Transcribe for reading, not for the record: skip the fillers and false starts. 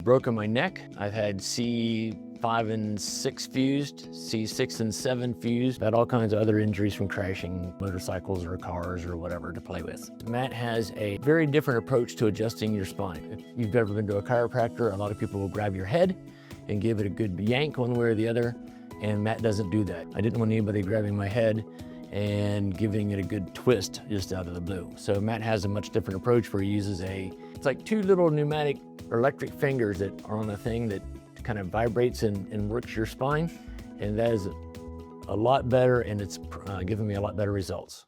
broken my neck. I've had C5 and 6 fused, C6 and 7 fused. I've had all kinds of other injuries from crashing motorcycles or cars or whatever to play with. Matt has a very different approach to adjusting your spine. If you've ever been to a chiropractor, a lot of people will grab your head and give it a good yank one way or the other, and Matt doesn't do that. I didn't want anybody grabbing my head and giving it a good twist just out of the blue. So Matt has a much different approach where he uses it's like 2 little pneumatic or electric fingers that are on a thing that kind of vibrates and works your spine. And that is a lot better, and it's given me a lot better results.